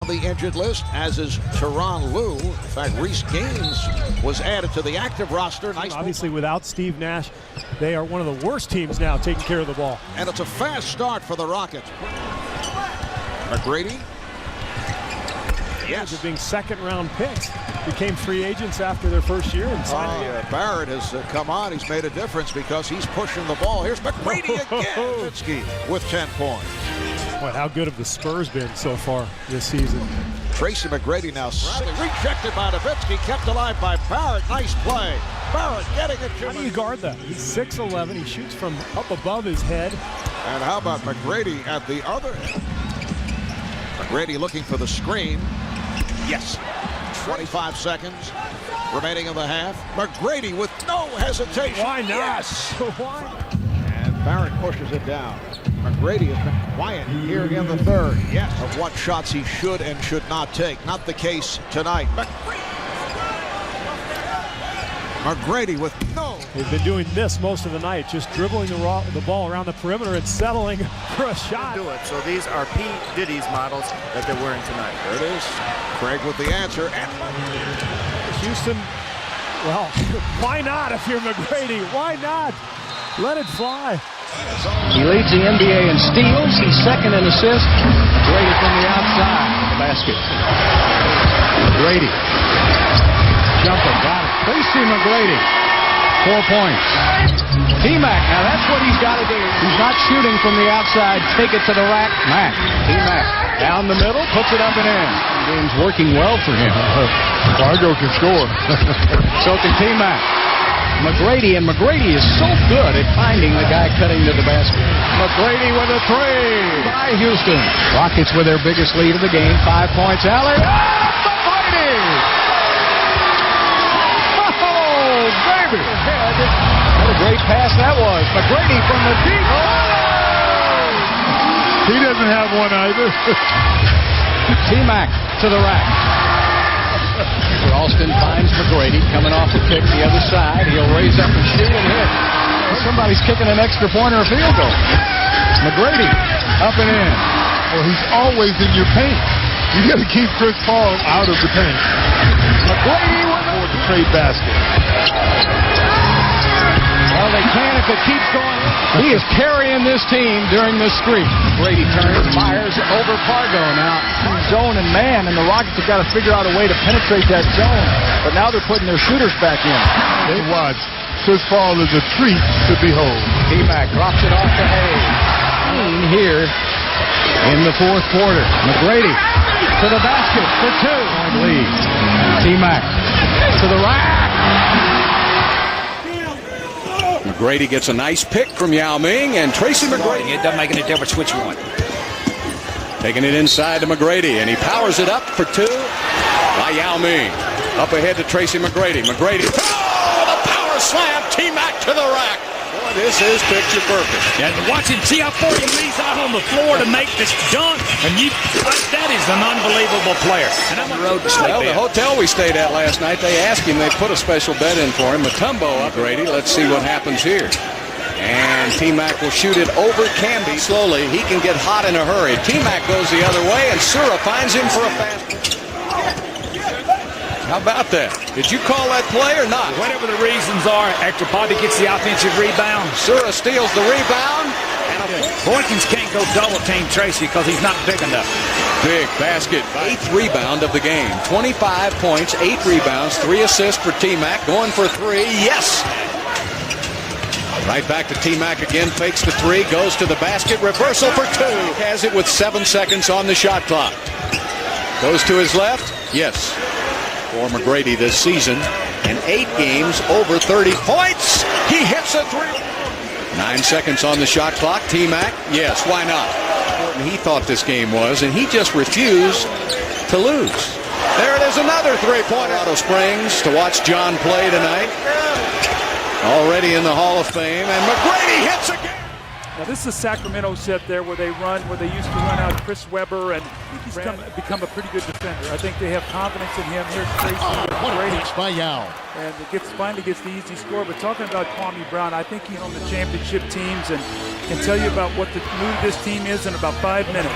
The injured list, as is Teron Lou. In fact, Reese Gaines was added to the active roster. Nice. Obviously, without Steve Nash, they are one of the worst teams now taking care of the ball. And it's a fast start for the Rockets. McGrady. Yes. Of being second-round picks, became free agents after their first year. And Barrett has come on. He's made a difference because he's pushing the ball. Here's McGrady again. Nowitzki with 10 points. Boy, how good have the Spurs been so far this season? Tracy McGrady now rejected by Nowitzki, kept alive by Barrett. Nice play. Barrett getting it. How do you guard that? He's 6'11". He shoots from up above his head. And how about McGrady at the other end? McGrady looking for the screen. Yes. 25 seconds remaining in the half. McGrady with no hesitation. Why not? Yes. Why? And Barrett pushes it down. McGrady has been quiet here in the third. Yes. Of what shots he should and should not take. Not the case tonight. McGrady with no. They've been doing this most of the night, just dribbling the ball around the perimeter and settling for a shot. Do it. So these are P. Diddy's models that they're wearing tonight. There it is. Craig with the answer. And Houston, well, why not if you're McGrady? Why not? Let it fly. He leads the NBA in steals. He's second in assists. McGrady from the outside of the basket. McGrady. Jumper, got it. Tracy McGrady, 4 points. T-Mac, now that's what he's got to do. He's not shooting from the outside. Take it to the rack. Mac, T-Mac, down the middle, puts it up and in. Game's working well for him. Fargo can score. So can T-Mac. McGrady, and McGrady is so good at finding the guy cutting to the basket. McGrady with a three by Houston. Rockets with their biggest lead of the game. 5 points. Alley. McGrady! Baby. What a great pass that was. McGrady from the deep. Oh! He doesn't have one either. T-Mac to the rack. Ralston finds McGrady coming off the kick the other side. He'll raise up and shoot and hit. Somebody's kicking an extra point or a field goal. McGrady up and in. Well, he's always in your paint. You got to keep Chris Paul out of the paint. McGrady for the trade basket. Well, they can if it keeps going. He is carrying this team during this streak. Brady turns, fires over Fargo. Now, zone and man, and the Rockets have got to figure out a way to penetrate that zone. But now they're putting their shooters back in. They watch. Chris Paul is a treat to behold. T-Mac drops it off to Hayes. Here in the fourth quarter. McGrady to the basket for 2-point lead. T-Mac to the rack. McGrady gets a nice pick from Yao Ming, and Tracy McGrady. It doesn't make any difference which one. Taking it inside to McGrady, and he powers it up for 2 by Yao Ming. Up ahead to Tracy McGrady. McGrady, the power slam, T-Mac to the rack. Boy, this is picture perfect. Yeah, watching, see how far he leaves out on the floor to make this dunk, and that is an unbelievable player. And I'm on the road to sleep. Well, the hotel we stayed at last night, they asked him, they put a special bed in for him. Matumbo up, Grady. Let's see what happens here. And T-Mac will shoot it over Camby slowly. He can get hot in a hurry. T-Mac goes the other way, and Sura finds him for a fast break. How about that? Did you call that play or not? Whatever the reasons are, after Bobby gets the offensive rebound. Sura steals the rebound. And Boykins can't go double team Tracy because he's not big enough. Big basket. 8th rebound of the game. 25 points, 8 rebounds, 3 assists for T-Mac. Going for 3. Yes! Right back to T-Mac again. Fakes the 3. Goes to the basket. Reversal for 2. Has it with 7 seconds on the shot clock. Goes to his left. Yes. For McGrady this season, and 8 games over 30 points. He hits a 3. 9 seconds on the shot clock. T-Mac, yes, why not? He thought this game was, and he just refused to lose. There it is, another 3-pointer out of Springs to watch John play tonight. Already in the Hall of Fame, and McGrady hits again. Now this is a Sacramento set there where they used to run out Chris Webber, and he's become a pretty good defender. I think they have confidence in him. Here's Tracy McGrady. By Yao. And finally gets the easy score. But talking about Kwame Brown, I think he's on the championship teams and can tell you about what the mood of this team is in about 5 minutes.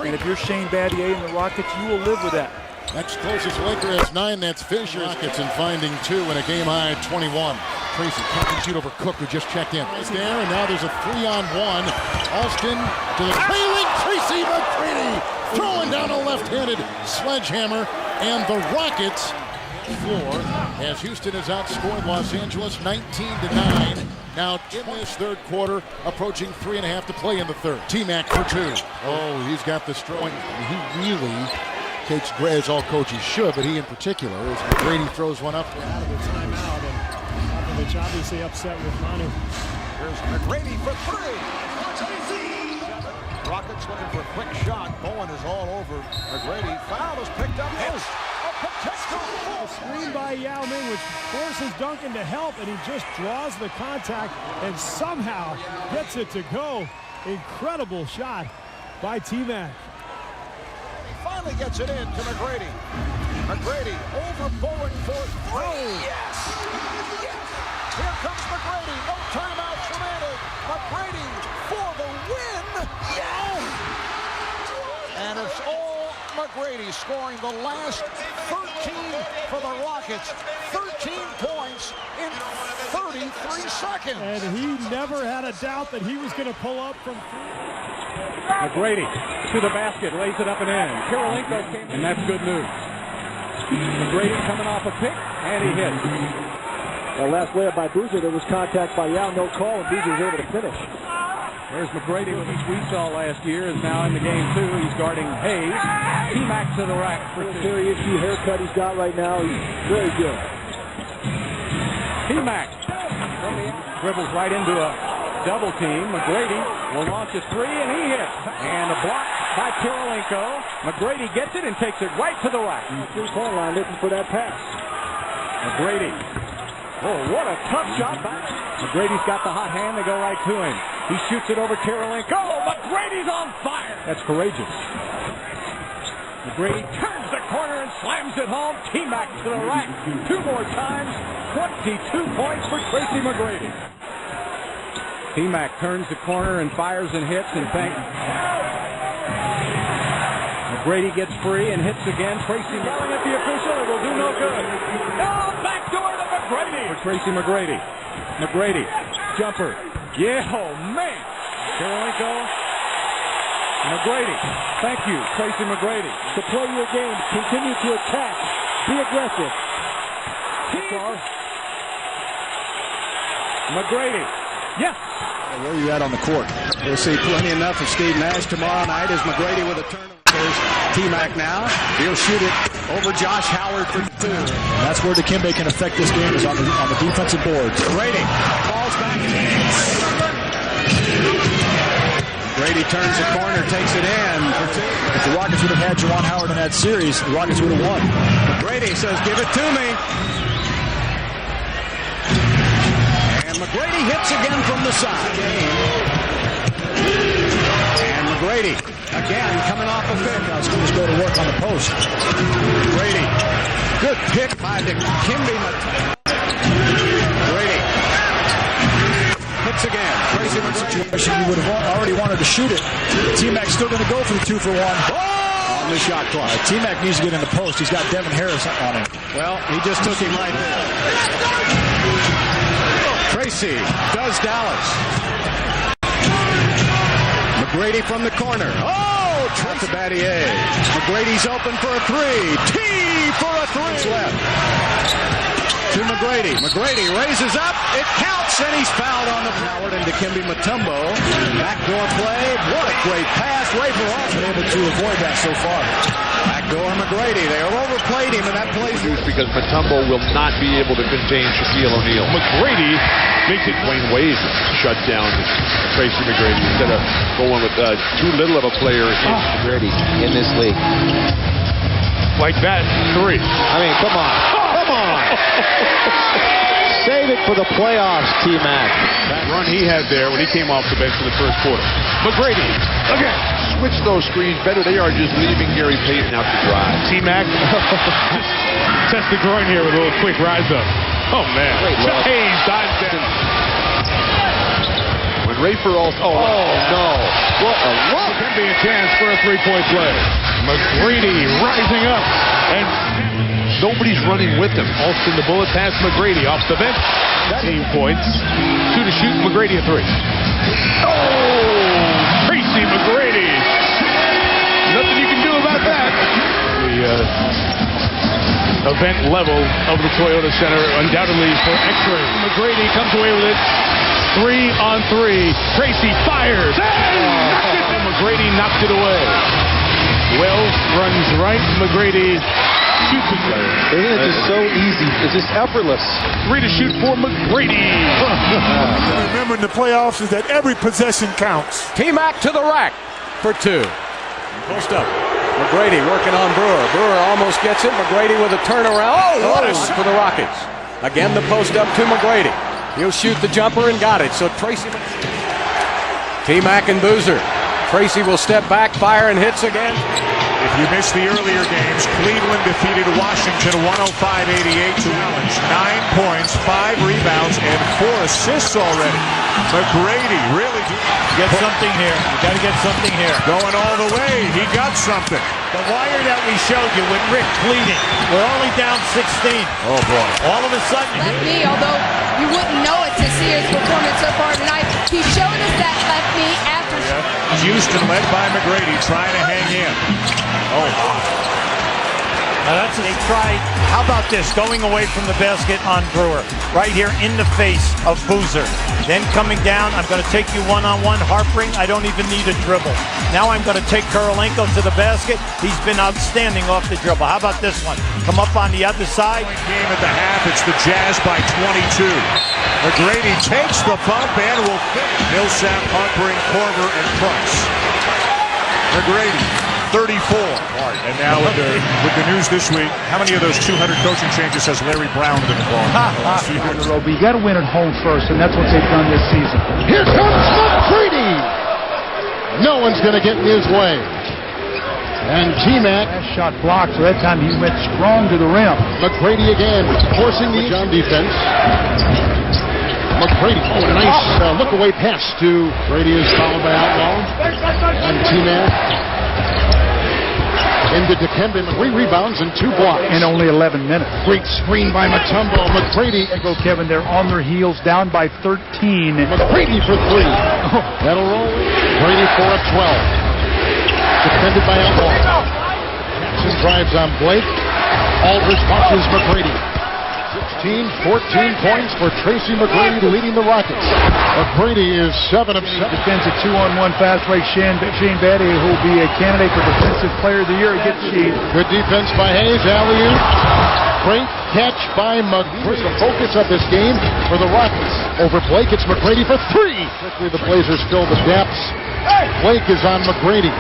And if you're Shane Battier and the Rockets, you will live with that. Next closest Laker has 9. That's Fisher. Rockets and finding 2 in a game-high 21. Tracy can't shoot over Cook, who just checked in. Right there, and now there's a 3-on-1. Alston to the trailing Tracy McGrady, throwing down a left-handed sledgehammer, and the Rockets floor as Houston has outscored Los Angeles 19-9. Now in this third quarter, approaching 3.5 to play in the third. T-Mac for 2. Oh, he's got the strong. He really takes Gray, as all coaches should, but he in particular, as McGrady throws one up. Out of the timeout, and Popovich obviously upset with Manu. Here's McGrady for 3. Rockets looking for a quick shot. Bowen is all over McGrady. Foul is picked up. Yes. A screen by Yao Ming, which forces Duncan to help, and he just draws the contact and somehow gets it to go. Incredible shot by T-Mac. Finally gets it in to McGrady. McGrady over Bowen for 3. Yes! Yes! Here comes McGrady. No timeouts remaining. McGrady for the win. Yes! And it's all McGrady scoring the last 13 for the Rockets. 13 points in 33 seconds. And he never had a doubt that he was going to pull up from 3. McGrady to the basket, lays it up and in. Kirilenko came in, and that's good news. McGrady coming off a pick, and he hits. The last layup by Boozer, there was contact by Yao, no call, and Boozer was able to finish. There's McGrady, which we saw last year, is now in the game too. He's guarding Hayes. T-Mac to the rack for 2. Very issue haircut he's got right now. He's very good. T-Mac dribbles right into a double team. McGrady will launch a 3, and he hits. And a block by Kirilenko. McGrady gets it and takes it right to the rack. Three-point line looking for that pass. McGrady. Oh, what a tough shot back. McGrady's got the hot hand. They go right to him. He shoots it over Kirilenko. Oh, McGrady's on fire. That's courageous. McGrady turns the corner and slams it home. T-Mac to the rack 2 more times. 22 points for Tracy McGrady. T-Mac turns the corner and fires and hits, and McGrady gets free and hits again. Tracy yelling at the official. It will do no good. Oh, backdoor to McGrady for Tracy McGrady. McGrady, jumper. Yeah, oh man. Kirilenko. McGrady. Thank you, Tracy McGrady. To play your game, continue to attack. Be aggressive. McGrady. Yes. Where are you at on the court? We'll see plenty enough of Steve Nash tomorrow night as McGrady with a turnover. T-Mac now. He'll shoot it over Josh Howard for 2. That's where Dikembe can affect this game, is on the defensive boards. McGrady falls back. McGrady turns the corner, takes it in for 2. If the Rockets would have had Juwan Howard in that series, the Rockets would have won. McGrady says, give it to me. And McGrady hits again from the side. And McGrady again coming off a pick. Now Schools go to work on the post. McGrady, good pick by Dikembe. McGrady hits again. Tracy situation, you would have already wanted to shoot it. T-Mac's still going to go for the 2-for-1. On the shot clock. T-Mac needs to get in the post. He's got Devin Harris on him. Well, he just took him right there. Tracy does Dallas. McGrady from the corner. Oh, Tracy Battier. McGrady's open for a 3. T for a 3. Left. To McGrady. McGrady raises up. It counts, and he's fouled on the Howard and Dikembe Mutombo. Backdoor play. What a great pass. Ray Ferraro been able to avoid that so far. Backdoor McGrady. They have overplayed him, and that plays because Mutombo will not be able to contain Shaquille O'Neal. McGrady makes it. Dwayne Wade shut down Tracy McGrady instead of going with too little of a player. McGrady in this league. Like that, 3. I mean, come on. Come on. Save it for the playoffs, T-Mac. That run he had there when he came off the bench in the first quarter. McGrady, again, switch those screens better. They are just leaving Gary Payton out to dry. T-Mac, test the groin here with a little quick rise up. Oh, man. Hayes dives down. When Rafer also... Oh, no. What a look. It can be a chance for a three-point play. McGrady rising up. And nobody's running with him. Alston the bullet past McGrady off the bench. 18 points. 2 to shoot. McGrady a 3. Oh! Tracy McGrady. Nothing you can do about that. The event level of the Toyota Center undoubtedly for X-ray. McGrady comes away with it. 3-on-3. Tracy fires. And McGrady knocked it away. Wells runs right. McGrady shoots it. Isn't it just so easy? It's just effortless. 3 to shoot for McGrady. Remember in the playoffs is that every possession counts. T-Mac to the rack for 2. Post up. McGrady working on Brewer. Brewer almost gets it. McGrady with a turnaround. Oh, what a shot for the Rockets. Again, the post up to McGrady. He'll shoot the jumper and got it. So Tracy, T-Mac and Boozer. Tracy will step back, fire, and hits again. If you missed the earlier games, Cleveland defeated Washington 105-88 to challenge. 9 points, 5 rebounds, and 4 assists already. McGrady really Get something here. You got to get something here. going all the way. He got something. The wire that we showed you with Rick bleeding. We're only down 16. Oh, boy. All of a sudden. Left knee, although you wouldn't know it to see his performance so far tonight. He showed us that left knee after. Houston led by McGrady trying to hang in. Oh, Now that's they tried. How about this? Going away from the basket on Brewer. Right here in the face of Boozer. Then coming down, I'm going to take you one-on-one. Harpering, I don't even need a dribble. Now I'm going to take Kirilenko to the basket. He's been outstanding off the dribble. How about this one? Come up on the other side. game at the half. It's the Jazz by 22. McGrady takes the bump and will fit. Millsap, Harpering, Korver, and Price. McGrady, 34. And now with the news this week, how many of those 200 coaching changes has Larry Brown been involved in? You got to win at home first, and that's what they've done this season. Here comes McGrady. No one's going to get in his way. And T-Mac. Last shot blocked, so that time he went strong to the rim. McGrady again, forcing the on defense. McGrady, nice look-away pass to Brady is fouled by Outlaw. And T-Mac into Dikembe. 3 rebounds and 2 blocks. In only 11 minutes. Great screen by Mutombo. McGrady. Go, Kevin. They're on their heels, down by 13. McGrady for 3. That'll roll. Brady for a 12. Defended by Outlaw. Jackson drives on Blake. Aldridge punches McGrady. 14 points for Tracy McGrady leading the Rockets. McGrady is 7 of 7. Defends a 2-on-1 fast break. Shane Battier, who will be a candidate for Defensive Player of the Year against Sheen. Good defense by Hayes. Alley-oop. Great catch by McGrady. The focus of this game for the Rockets. Over Blake, it's McGrady for 3. Quickly the Blazers fill the gaps. Blake is on McGrady.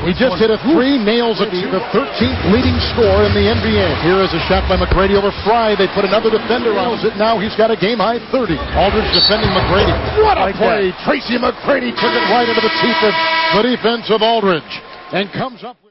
He just hit a 3, nails it, the 13th leading scorer in the NBA. Here is a shot by McGrady over Fry. They put another defender on it. Now he's got a game-high 30. Aldridge defending McGrady. What a play! Tracy McGrady took it right into the teeth of the defense of Aldridge and comes up with